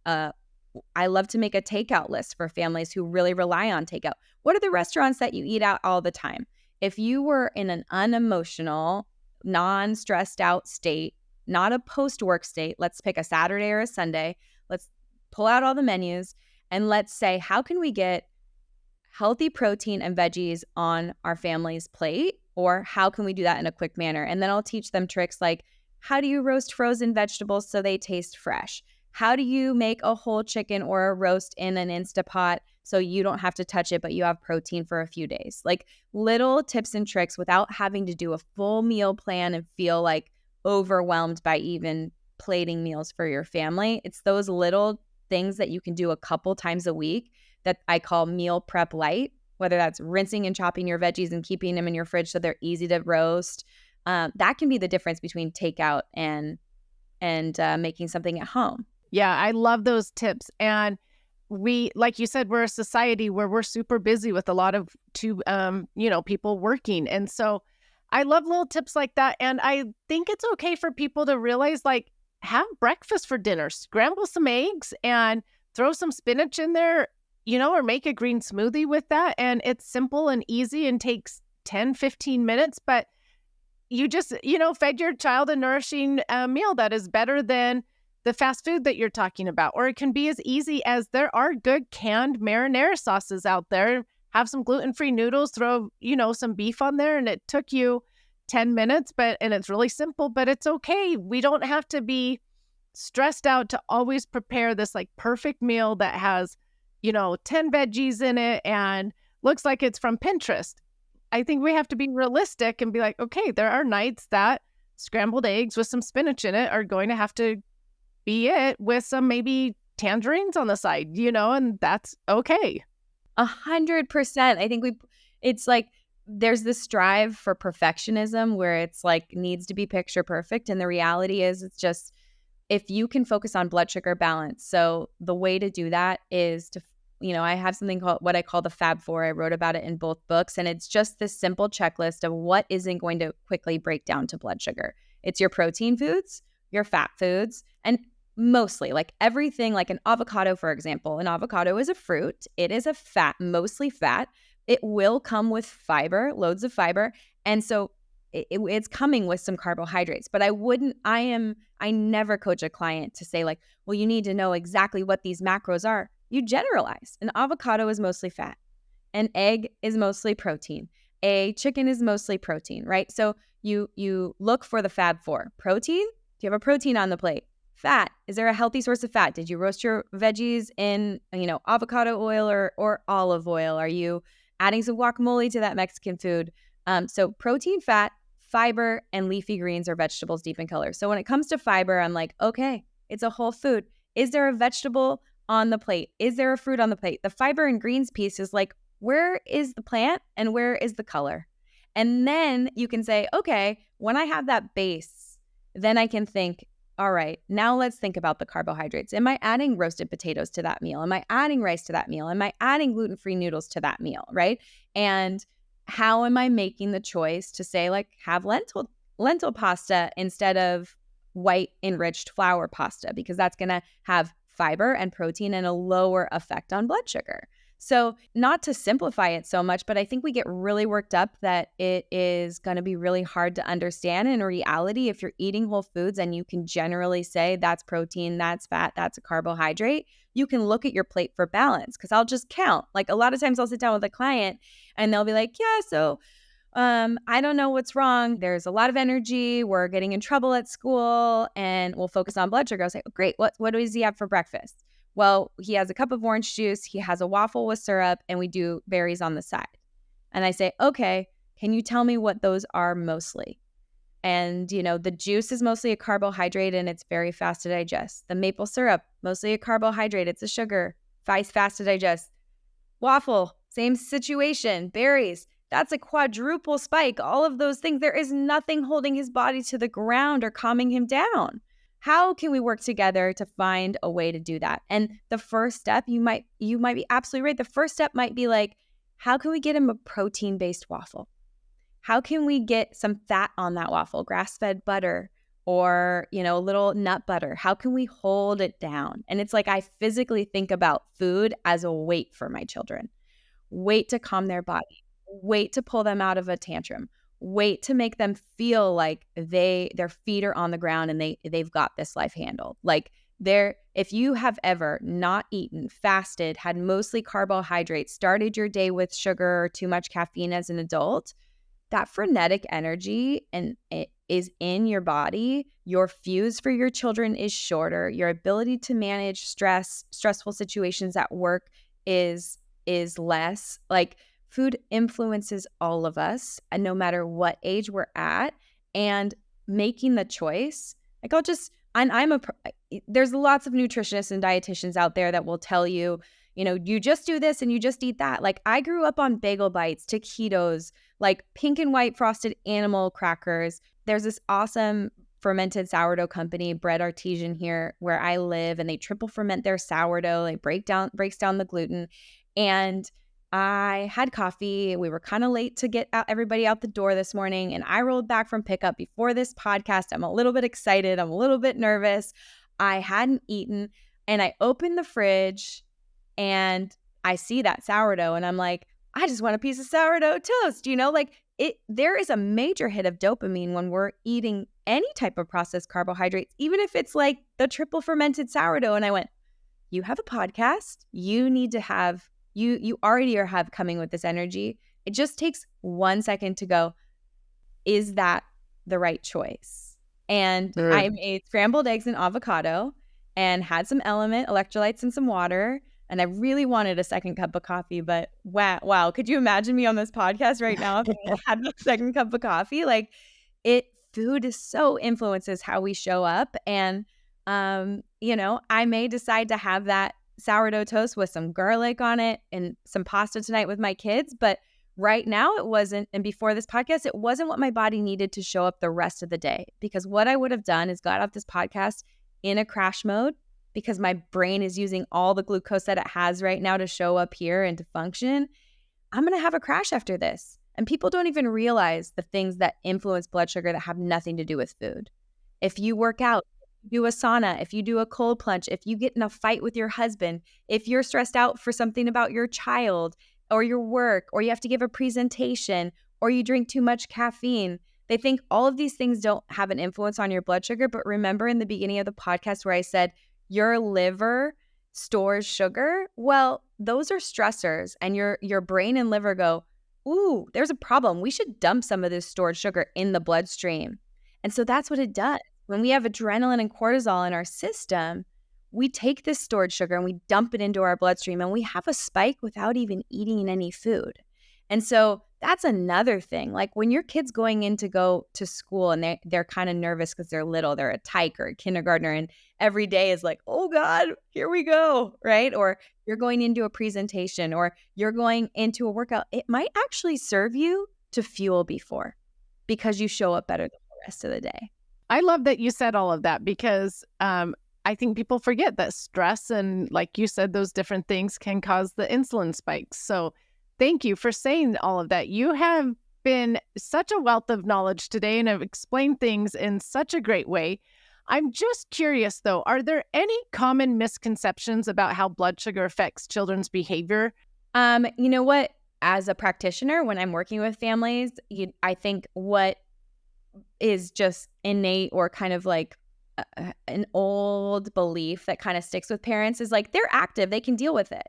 I love to make a takeout list for families who really rely on takeout. What are the restaurants that you eat out all the time? If you were in an unemotional, non-stressed out state, not a post-work state, let's pick a Saturday or a Sunday. Let's pull out all the menus and let's say, how can we get healthy protein and veggies on our family's plate? Or how can we do that in a quick manner? And then I'll teach them tricks like, how do you roast frozen vegetables so they taste fresh? How do you make a whole chicken or a roast in an Instapot so you don't have to touch it, but you have protein for a few days? Like little tips and tricks without having to do a full meal plan and feel like overwhelmed by even plating meals for your family. It's those little things that you can do a couple times a week that I call meal prep light, whether that's rinsing and chopping your veggies and keeping them in your fridge so they're easy to roast. That can be the difference between takeout and making something at home. Yeah, I love those tips. And we, like you said, we're a society where we're super busy with a lot of people working. And so I love little tips like that. And I think it's okay for people to realize, like, have breakfast for dinner, scramble some eggs and throw some spinach in there, or make a green smoothie with that. And it's simple and easy and takes 10, 15 minutes. But you just, fed your child a nourishing meal that is better than the fast food that you're talking about. Or it can be as easy as there are good canned marinara sauces out there. Have some gluten-free noodles, throw, some beef on there, and it took you 10 minutes, and it's really simple, but it's okay. We don't have to be stressed out to always prepare this like perfect meal that has, 10 veggies in it and looks like it's from Pinterest. I think we have to be realistic and be like, okay, there are nights that scrambled eggs with some spinach in it are going to have to be it with some maybe tangerines on the side, and that's okay. 100%. I think it's like there's this strive for perfectionism where it's like needs to be picture perfect. And the reality is it's just, if you can focus on blood sugar balance. So the way to do that is to, I have something called what I call the Fab Four. I wrote about it in both books. And it's just this simple checklist of what isn't going to quickly break down to blood sugar. It's your protein foods, your fat foods, and mostly like everything, like an avocado, for example. An avocado is a fruit. It is a fat, mostly fat. It will come with fiber, loads of fiber. And so it's coming with some carbohydrates. But I never coach a client to say like, well, you need to know exactly what these macros are. You generalize. An avocado is mostly fat. An egg is mostly protein. A chicken is mostly protein, right? So you look for the Fab Four. Protein? Do you have a protein on the plate? Fat. Is there a healthy source of fat? Did you roast your veggies in, avocado oil or olive oil? Are you adding some guacamole to that Mexican food? So protein, fat, fiber, and leafy greens or vegetables deep in color. So when it comes to fiber, I'm like, okay, it's a whole food. Is there a vegetable on the plate? Is there a fruit on the plate? The fiber and greens piece is like, where is the plant and where is the color? And then you can say, okay, when I have that base, then I can think, all right, now let's think about the carbohydrates. Am I adding roasted potatoes to that meal? Am I adding rice to that meal? Am I adding gluten-free noodles to that meal, right? And how am I making the choice to say like have lentil pasta instead of white enriched flour pasta? Because that's going to have fiber and protein and a lower effect on blood sugar. So not to simplify it so much, but I think we get really worked up that it is going to be really hard to understand. In reality, if you're eating whole foods and you can generally say that's protein, that's fat, that's a carbohydrate, you can look at your plate for balance. Because I'll just count. Like a lot of times I'll sit down with a client and they'll be like, yeah, so I don't know what's wrong. There's a lot of energy. We're getting in trouble at school and we'll focus on blood sugar. I'll say, oh, great. What does he have for breakfast? Well, he has a cup of orange juice, he has a waffle with syrup, and we do berries on the side. And I say, okay, can you tell me what those are mostly? And, the juice is mostly a carbohydrate and it's very fast to digest. The maple syrup, mostly a carbohydrate, it's a sugar. fast to digest. Waffle, same situation. Berries, that's a quadruple spike. All of those things. There is nothing holding his body to the ground or calming him down. How can we work together to find a way to do that? And the first step, you might be absolutely right. The first step might be like, how can we get him a protein-based waffle? How can we get some fat on that waffle, grass-fed butter or, a little nut butter? How can we hold it down? And it's like I physically think about food as a weight for my children. Weight to calm their body, weight to pull them out of a tantrum, weight to make them feel like their feet are on the ground and they've got this life handled. Like if you have ever not eaten, fasted, had mostly carbohydrates, started your day with sugar or too much caffeine as an adult, that frenetic energy and it is in your body. Your fuse for your children is shorter. Your ability to manage stressful situations at work is less. Like food influences all of us, and no matter what age we're at, and making the choice. Like there's lots of nutritionists and dietitians out there that will tell you, you just do this and you just eat that. Like I grew up on bagel bites, taquitos, like pink and white frosted animal crackers. There's this awesome fermented sourdough company, Bread Artesian, here where I live, and they triple ferment their sourdough. They breaks down the gluten. And I had coffee. We were kind of late to get everybody out the door this morning, and I rolled back from pickup before this podcast. I'm a little bit excited. I'm a little bit nervous. I hadn't eaten, and I opened the fridge and I see that sourdough, and I'm like, I just want a piece of sourdough toast. There is a major hit of dopamine when we're eating any type of processed carbohydrates, even if it's like the triple fermented sourdough. And I went, you have a podcast. You need to have, you already have coming with this energy. It just takes 1 second to go, is that the right choice? And I made scrambled eggs and avocado and had some electrolytes and some water. And I really wanted a second cup of coffee, but wow. Could you imagine me on this podcast right now if I had a second cup of coffee? Like food is so influences how we show up. And, I may decide to have that sourdough toast with some garlic on it and some pasta tonight with my kids. But right now it wasn't. And before this podcast, it wasn't what my body needed to show up the rest of the day. Because what I would have done is got off this podcast in a crash mode, because my brain is using all the glucose that it has right now to show up here and to function. I'm going to have a crash after this. And people don't even realize the things that influence blood sugar that have nothing to do with food. If you work out, do a sauna, if you do a cold plunge, if you get in a fight with your husband, if you're stressed out for something about your child or your work, or you have to give a presentation, or you drink too much caffeine, they think all of these things don't have an influence on your blood sugar. But remember in the beginning of the podcast where I said, your liver stores sugar. Well, those are stressors, and your brain and liver go, ooh, there's a problem. We should dump some of this stored sugar in the bloodstream. And so that's what it does. When we have adrenaline and cortisol in our system, we take this stored sugar and we dump it into our bloodstream, and we have a spike without even eating any food. And so that's another thing. Like when your kid's going in to go to school and they're kind of nervous because they're little, they're a tyke or a kindergartner, and every day is like, oh God, here we go, right? Or you're going into a presentation, or you're going into a workout. It might actually serve you to fuel before, because you show up better the rest of the day. I love that you said all of that, because I think people forget that stress and, like you said, those different things can cause the insulin spikes. So thank you for saying all of that. You have been such a wealth of knowledge today and have explained things in such a great way. I'm just curious, though, are there any common misconceptions about how blood sugar affects children's behavior? You know what? As a practitioner, when I'm working with families, I think what is just innate or kind of like an old belief that kind of sticks with parents is like, they're active, they can deal with it.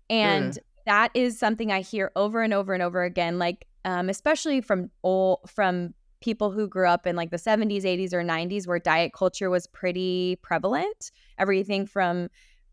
And that is something I hear over and over and over again, like especially from people who grew up in like the 70s, 80s, or 90s, where diet culture was pretty prevalent. Everything from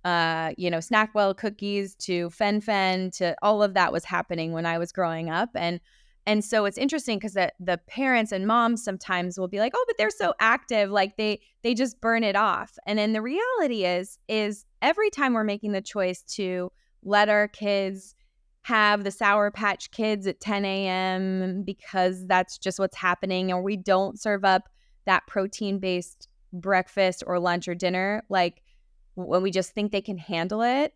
Snackwell cookies to Fen to all of that was happening when I was growing up. And And so it's interesting because the parents and moms sometimes will be like, oh, but they're so active, like they just burn it off. And then the reality is every time we're making the choice to let our kids have the Sour Patch Kids at 10 a.m. because that's just what's happening, or we don't serve up that protein-based breakfast or lunch or dinner, like when we just think they can handle it,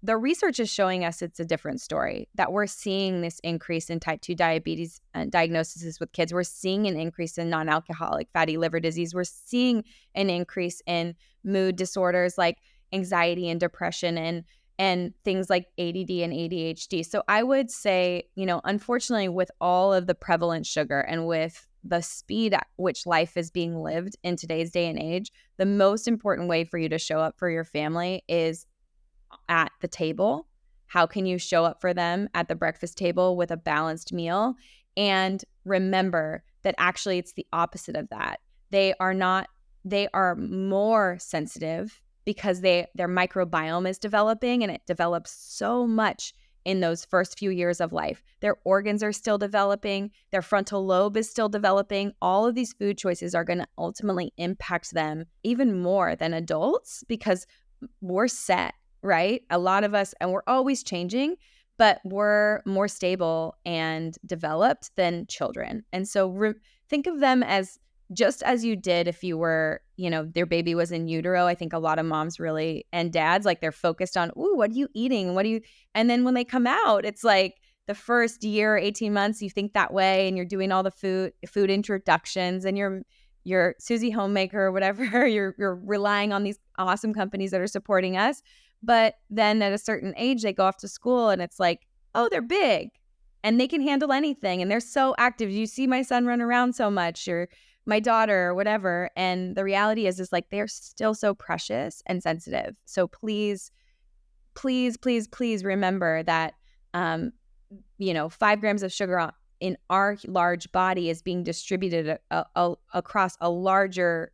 the research is showing us it's a different story, that we're seeing this increase in type 2 diabetes diagnoses with kids. We're seeing an increase in non-alcoholic fatty liver disease. We're seeing an increase in mood disorders like anxiety and depression and things like ADD and ADHD. So I would say, unfortunately, with all of the prevalent sugar and with the speed at which life is being lived in today's day and age, the most important way for you to show up for your family is at the table. How can you show up for them at the breakfast table with a balanced meal? And remember that actually it's the opposite of that. They are more sensitive because their microbiome is developing, and it develops so much in those first few years of life. Their organs are still developing. Their frontal lobe is still developing. All of these food choices are going to ultimately impact them even more than adults because we're set, right? A lot of us, and we're always changing, but we're more stable and developed than children. And so think of them as just as you did if you were, their baby was in utero. I think a lot of moms really, and dads, like they're focused on, ooh, what are you eating? And then when they come out, it's like the first year, 18 months, you think that way, and you're doing all the food introductions, and you're Susie Homemaker or whatever, you're relying on these awesome companies that are supporting us. But then at a certain age, they go off to school and it's like, oh, they're big and they can handle anything. And they're so active. You see my son run around so much, or my daughter or whatever. And the reality is like, they're still so precious and sensitive. So please, please, please, please remember that, 5 grams of sugar in our large body is being distributed across a larger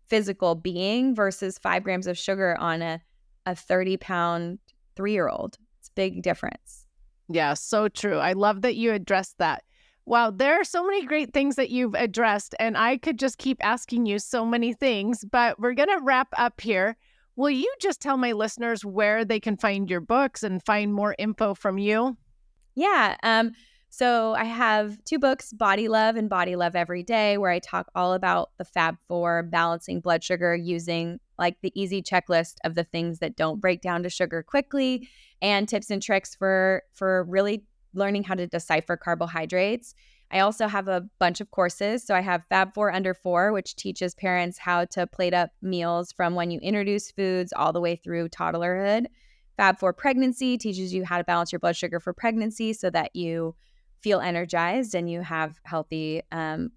physical being versus 5 grams of sugar on a 30-pound 3-year-old. It's a big difference. Yeah, so true. I love that you addressed that. Wow, there are so many great things that you've addressed, and I could just keep asking you so many things, but we're going to wrap up here. Will you just tell my listeners where they can find your books and find more info from you? Yeah. So I have 2 books, Body Love and Body Love Every Day, where I talk all about the Fab 4, balancing blood sugar using like the easy checklist of the things that don't break down to sugar quickly, and tips and tricks for really learning how to decipher carbohydrates. I also have a bunch of courses. So I have Fab 4 Under 4, which teaches parents how to plate up meals from when you introduce foods all the way through toddlerhood. Fab 4 Pregnancy teaches you how to balance your blood sugar for pregnancy so that you feel energized and you have healthy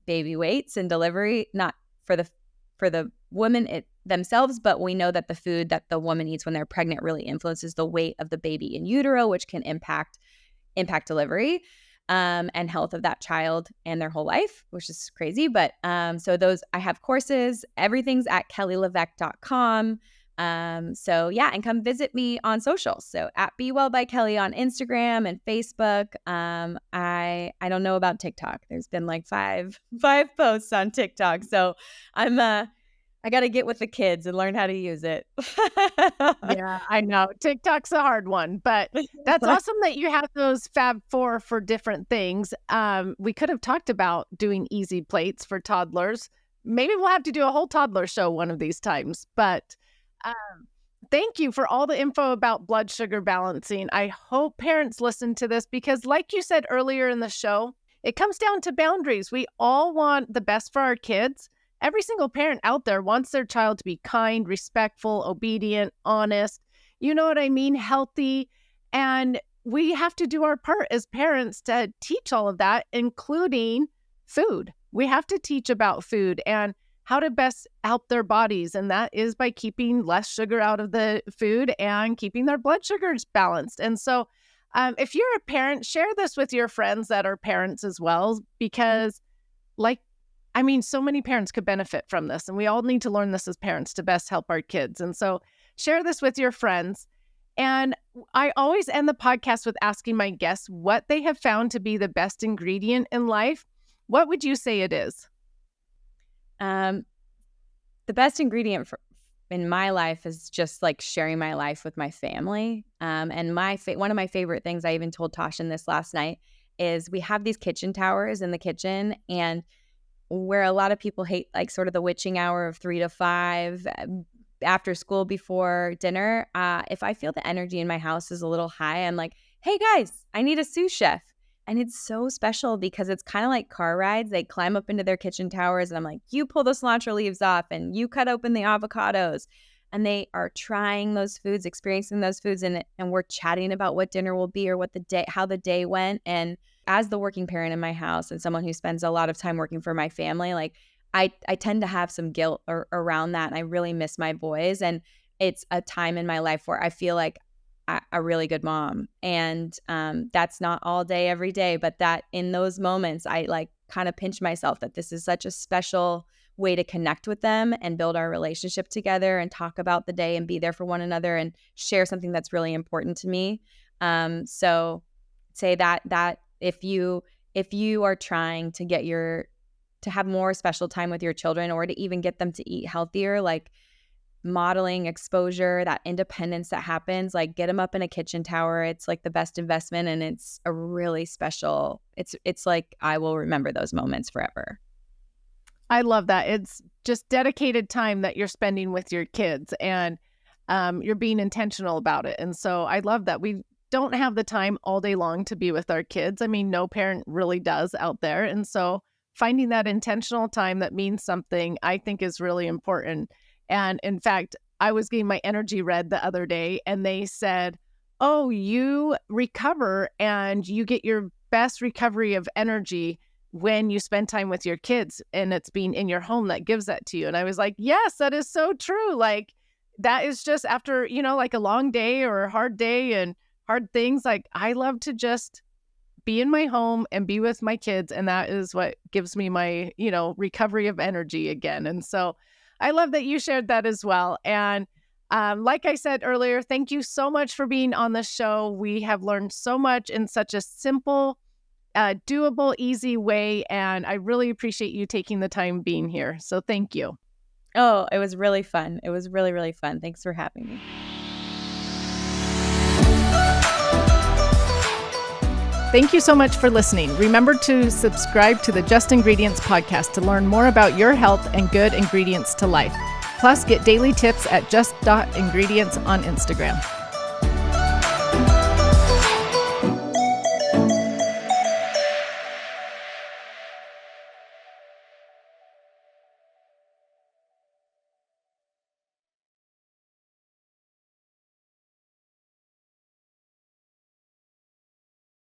baby weights and delivery, not for the women themselves, but we know that the food that the woman eats when they're pregnant really influences the weight of the baby in utero, which can impact delivery and health of that child and their whole life, which is crazy. But so those, I have courses. Everything's at kellyleveque.com. So yeah, and come visit me on social. So at Be Well by Kelly on Instagram and Facebook. I don't know about TikTok. There's been like five posts on TikTok. So I got to get with the kids and learn how to use it. Yeah, I know. TikTok's a hard one, but that's awesome that you have those Fab 4 for different things. We could have talked about doing easy plates for toddlers. Maybe we'll have to do a whole toddler show one of these times, but thank you for all the info about blood sugar balancing. I hope parents listen to this because like you said earlier in the show, it comes down to boundaries. We all want the best for our kids. Every single parent out there wants their child to be kind, respectful, obedient, honest, you know what I mean, healthy. And we have to do our part as parents to teach all of that, including food. We have to teach about food and how to best help their bodies. And that is by keeping less sugar out of the food and keeping their blood sugars balanced. And so if you're a parent, share this with your friends that are parents as well, because so many parents could benefit from this. And we all need to learn this as parents to best help our kids. And so share this with your friends. And I always end the podcast with asking my guests what they have found to be the best ingredient in life. What would you say it is? The best ingredient in my life is just like sharing my life with my family. And one of my favorite things, I even told Tashin this last night, is we have these kitchen towers in the kitchen, and where a lot of people hate like sort of the witching hour of 3 to 5 after school before dinner. If I feel the energy in my house is a little high, I'm like, hey guys, I need a sous chef. And it's so special because it's kind of like car rides. They climb up into their kitchen towers and I'm like, you pull the cilantro leaves off and you cut open the avocados. And they are trying those foods, experiencing those foods, and we're chatting about what dinner will be or how the day went. And as the working parent in my house and someone who spends a lot of time working for my family, like I tend to have some guilt around that. And I really miss my boys. And it's a time in my life where I feel like a really good mom. And that's not all day, every day, but that in those moments, I like kind of pinch myself that this is such a special way to connect with them and build our relationship together and talk about the day and be there for one another and share something that's really important to me. So say that if you are trying to to have more special time with your children or to even get them to eat healthier, like modeling exposure, that independence that happens, like get them up in a kitchen tower. It's like the best investment, and it's a really special, it's like I will remember those moments forever. I love that. It's just dedicated time that you're spending with your kids, and you're being intentional about it. And so I love that. We don't have the time all day long to be with our kids. I mean, no parent really does out there. And so finding that intentional time that means something, I think, is really important. And in fact, I was getting my energy read the other day, and they said, oh, you recover and you get your best recovery of energy when you spend time with your kids, and it's being in your home that gives that to you. And I was like, yes, that is so true. Like that is just after, like a long day or a hard day and hard things. Like I love to just be in my home and be with my kids. And that is what gives me my, recovery of energy again. And so I love that you shared that as well. And like I said earlier, thank you so much for being on the show. We have learned so much in such a simple, doable, easy way. And I really appreciate you taking the time being here. So thank you. Oh, it was really fun. It was really, really fun. Thanks for having me. Thank you so much for listening. Remember to subscribe to the Just Ingredients podcast to learn more about your health and good ingredients to life. Plus, get daily tips at just.ingredients on Instagram.